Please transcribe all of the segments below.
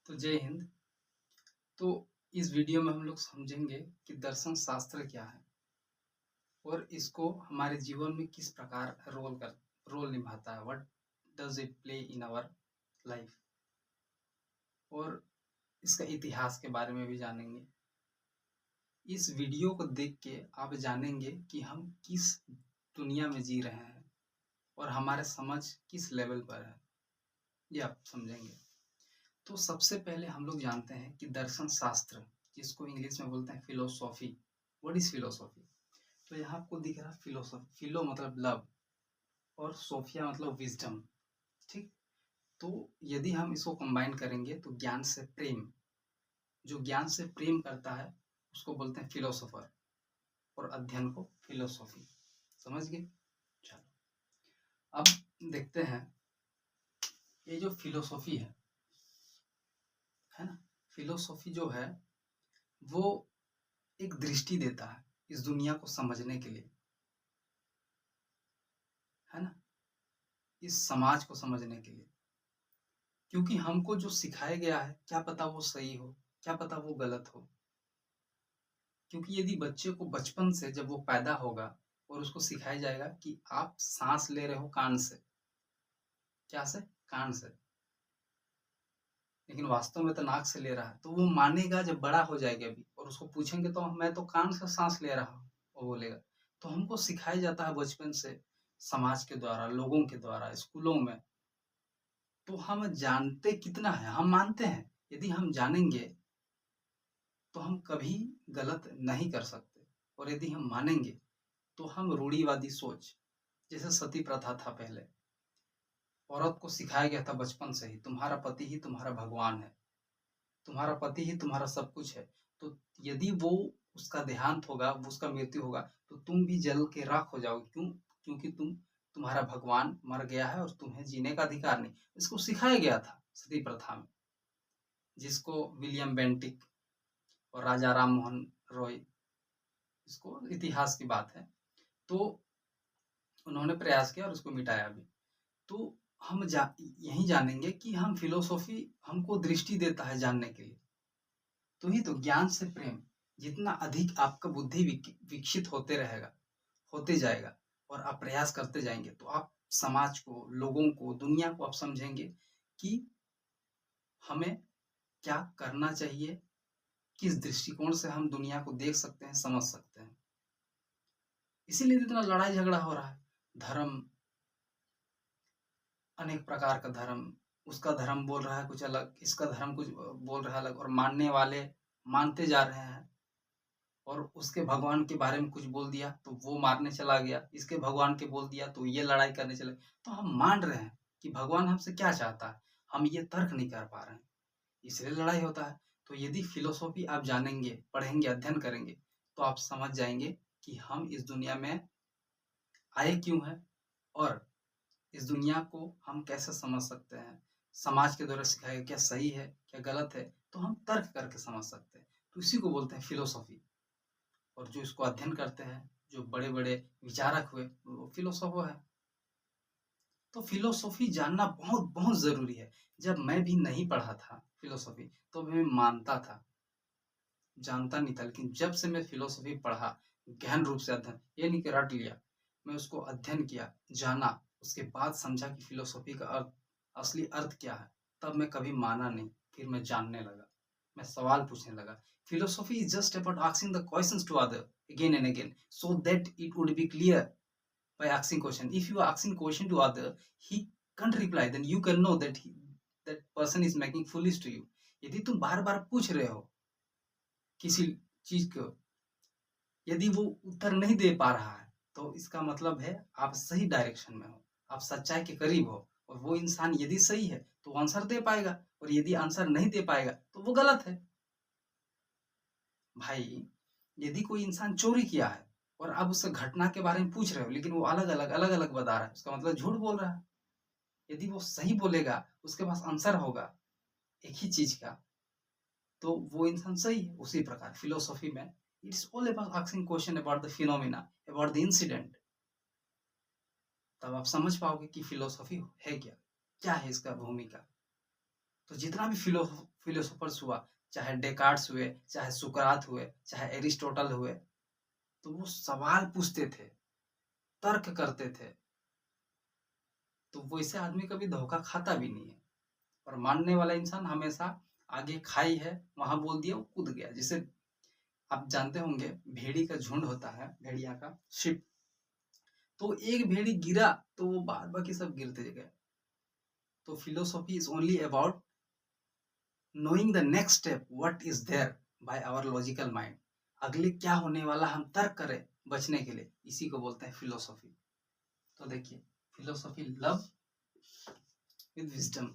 तो जय हिंद। तो इस वीडियो में हम लोग समझेंगे कि दर्शन शास्त्र क्या है और इसको हमारे जीवन में किस प्रकार रोल निभाता है। What does it play in our life, और इसका इतिहास के बारे में भी जानेंगे। इस वीडियो को देख के आप जानेंगे कि हम किस दुनिया में जी रहे हैं और हमारे समझ किस लेवल पर है, ये आप समझेंगे। तो सबसे पहले हम लोग जानते हैं कि दर्शन शास्त्र, जिसको इंग्लिश में बोलते हैं फिलोसॉफी। What is philosophy? तो यहाँ आपको दिख रहा है फिलोसॉफी। फिलो मतलब लव और सोफिया मतलब विजडम। ठीक। तो यदि हम इसको कंबाइन करेंगे तो ज्ञान से प्रेम, जो ज्ञान से प्रेम करता है उसको बोलते हैं फिलोसोफर, और अध्ययन को फिलोसॉफी। समझ गए? चलो अब देखते हैं ये जो फिलोसॉफी है ना, फिलोसॉफी जो है वो एक दृष्टि देता है इस दुनिया को समझने के लिए, है ना, इस समाज को समझने के लिए। क्योंकि हमको जो सिखाया गया है क्या पता वो सही हो, क्या पता वो गलत हो। क्योंकि यदि बच्चे को बचपन से जब वो पैदा होगा और उसको सिखाया जाएगा कि आप सांस ले रहे हो कान से, क्या से? कान से, लेकिन वास्तव में तो नाक से ले रहा है, तो वो मानेगा जब बड़ा हो जाएगा भी, और उसको पूछेंगे तो मैं तो कान से सांस ले रहा हूँ, वो बोलेगा। तो हमको सिखाया जाता है बचपन से, समाज के द्वारा, लोगों के द्वारा, स्कूलों में। तो हम जानते कितना है, हम मानते हैं। यदि हम जानेंगे तो हम कभी गलत नहीं कर सकते, और यदि हम मानेंगे तो हम रूढ़िवादी सोच, जैसे सती प्रथा था पहले, औरत को सिखाया गया था बचपन से ही तुम्हारा पति ही तुम्हारा भगवान है, तुम्हारा पति ही तुम्हारा सब कुछ है। तो यदि वो उसका देहांत होगा, वो उसका मृत्यु होगा, तो तुम भी जल के राख हो जाओगे। क्यों? क्योंकि तुम्हारा भगवान मर गया है और तुम्हें जीने का अधिकार नहीं। इसको सिखाया गया था सती प्रथा में, जिसको विलियम बेंटिक और राजा राम मोहन रॉय, इसको इतिहास की बात है, तो उन्होंने प्रयास किया और उसको मिटाया भी। तो हम यही जानेंगे कि हम फिलोसॉफी हमको दृष्टि देता है जानने के लिए। तो ही तो ज्ञान से प्रेम, जितना अधिक आपका बुद्धि विकसित होते रहेगा, होते जाएगा, और आप प्रयास करते जाएंगे, तो आप समाज को, लोगों को, दुनिया को आप समझेंगे कि हमें क्या करना चाहिए, किस दृष्टिकोण से हम दुनिया को देख सकते हैं, समझ सकते हैं। इसीलिए इतना लड़ाई झगड़ा हो रहा है। धर्म, अनेक प्रकार का धर्म, उसका धर्म बोल रहा है कुछ अलग, इसका धर्म कुछ बोल रहा है अलग, और मानने वाले मानते जा रहे हैं, और उसके भगवान के बारे में कुछ बोल दिया तो वो मारने चला गया, इसके भगवान के बोल दिया तो ये लड़ाई करने चले। तो हम मान रहे हैं कि भगवान हमसे क्या चाहता है, हम ये तर्क नहीं कर पा रहे हैं, इसलिए लड़ाई होता है। तो यदि फिलोसॉफी आप जानेंगे, पढ़ेंगे, अध्ययन करेंगे, तो आप समझ जाएंगे कि हम इस दुनिया में आए क्यों हैं, और इस दुनिया को हम कैसे समझ सकते हैं। समाज के द्वारा सिखाया क्या सही है, क्या गलत है, तो हम तर्क करके समझ सकते हैं। तो इसी को बोलते हैं फिलोसॉफी। और जो इसको अध्ययन करते हैं, जो बड़े बड़े विचारक हुए, वो फिलोसोफर है। तो फिलोसॉफी जानना बहुत बहुत जरूरी है। जब मैं भी नहीं पढ़ा था फिलोसॉफी, तो मैं मानता था, जानता नहीं था। लेकिन जब से मैं फिलोसॉफी पढ़ा, गहन रूप से अध्ययन, ये नहीं कि रट लिया, मैं उसको अध्ययन किया, जाना, उसके बाद समझा कि फिलोसॉफी का अर्थ, असली अर्थ क्या है, तब मैं कभी माना नहीं। फिर मैं जानने लगा, मैं सवाल पूछने लगा। Philosophy is just about asking the questions to other again and again, so that it would be clear by asking question. If you are asking question to other, he can't reply, then you can know that that person is making foolish to you. यदि तुम बार बार पूछ रहे हो किसी चीज को, यदि वो उत्तर नहीं दे पा रहा है, तो इसका मतलब है आप सही डायरेक्शन में हो, आप सच्चाई के करीब हो। और वो इंसान यदि सही है तो वो आंसर दे पाएगा, और यदि आंसर नहीं दे पाएगा तो वो गलत है। भाई, यदि कोई इंसान चोरी किया है और आप उससे घटना के बारे में पूछ रहे हो, लेकिन वो अलग अलग बता रहा है, उसका मतलब झूठ बोल रहा है। यदि वो सही बोलेगा, उसके पास आंसर होगा एक ही चीज का, तो वो इंसान सही है। उसी प्रकार फिलोसॉफी में it's all about asking question about the phenomena, about the incident. तब आप समझ पाओगे कि फिलोसॉफी है क्या, क्या है इसका भूमिका। तो जितना भी फिलोसोफर्स हुआ, चाहे डेकार्ड्स हुए, चाहे सुकरात हुए, चाहे एरिस्टोटल हुए, तो वो सवाल पूछते थे, तर्क करते थे। तो वैसे आदमी कभी धोखा खाता भी नहीं है। और मानने वाला इंसान हमेशा आगे खाई है, वहां बोल दिया वो कूद गया। जिसे आप जानते होंगे, भेड़ी का झुंड होता है, भेड़िया का शिप, तो एक भेड़ी गिरा तो वो बाद बाकी सब गिरते गए। तो philosophy is only about knowing the next step what is there by our logical mind. अगले क्या होने वाला हम तर्क करें बचने के लिए, इसी को बोलते हैं फिलोसॉफी। तो देखिए, फिलोसॉफी लव विद विजडम।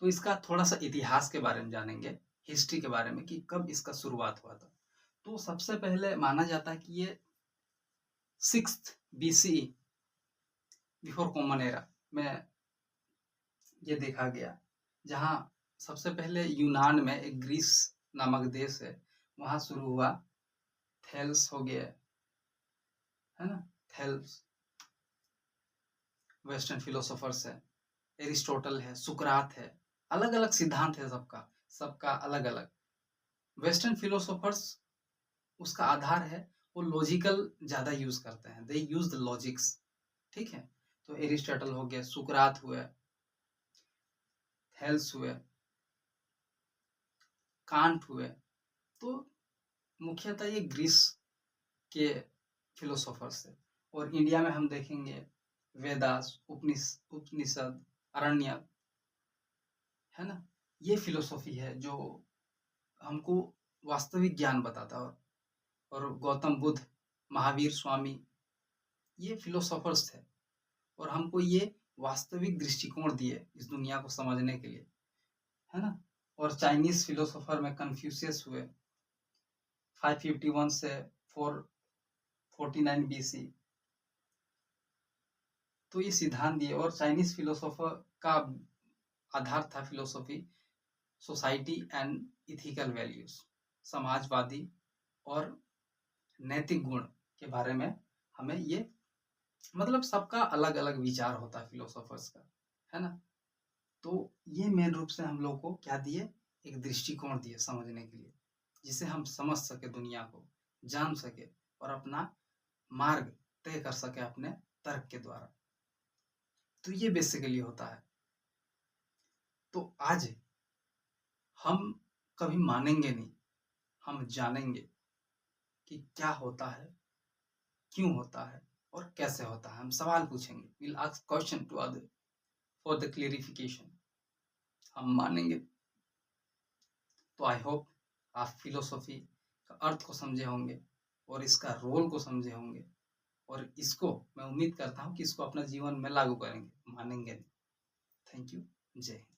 तो इसका थोड़ा सा इतिहास के बारे में जानेंगे, हिस्ट्री के बारे में कि कब इसका शुरुआत हुआ था। तो सबसे पहले माना जाता है कि ये 6th BCE, before common era में ये देखा गया, जहाँ सबसे पहले यूनान में, एक ग्रीस नामक देश है, वहां शुरू हुआ। थेल्स हो गया, है ना, थेल्स वेस्टर्न फिलोसोफर्स है, एरिस्टोटल है, सुकरात है, अलग अलग सिद्धांत है सबका, सबका अलग अलग। वेस्टर्न फिलोसोफर्स, उसका आधार है वो लॉजिकल ज्यादा यूज करते हैं, दे यूज द लॉजिक्स, ठीक है। तो एरिस्टोटल हो गया, सुकरात हुए, थेल्स हुए, कांट हुए। तो मुख्यतः ये ग्रीस के फिलोसोफर्स थे। और इंडिया में हम देखेंगे वेदास, उपनिषद, अरण्यक, है ना, ये फिलोसॉफी है जो हमको वास्तविक ज्ञान बताता है। और गौतम बुद्ध, महावीर स्वामी, ये फिलोसोफर्स थे और हमको ये वास्तविक दृष्टिकोण दिए इस दुनिया को समझने के लिए, है ना। और चाइनीज फिलोसोफर में कन्फ्यूशियस हुए 551 से 449 BC। तो ये सिद्धांत दिए। और चाइनीज फिलोसोफर का आधार था philosophy society and ethical values, Samajwadi और नैतिक गुण के बारे में हमें ये, मतलब सबका अलग अलग विचार होता है फिलोसोफर्स का, है ना। तो ये मेन रूप से हम लोग को क्या दिए, एक दृष्टिकोण दिए समझने के लिए, जिसे हम समझ सके, दुनिया को जान सके और अपना मार्ग तय कर सके अपने तर्क के द्वारा। तो ये बेसिकली होता है। तो आज हम कभी मानेंगे नहीं, हम जानेंगे कि क्या होता है, क्यों होता है और कैसे होता है। हम सवाल पूछेंगे, will ask question to other for the clarification. हम मानेंगे। तो आई होप आप फिलोसॉफी का अर्थ को समझे होंगे और इसका रोल को समझे होंगे, और इसको मैं उम्मीद करता हूँ कि इसको अपना जीवन में लागू करेंगे, मानेंगे नहीं। Thank you. जय हिंद।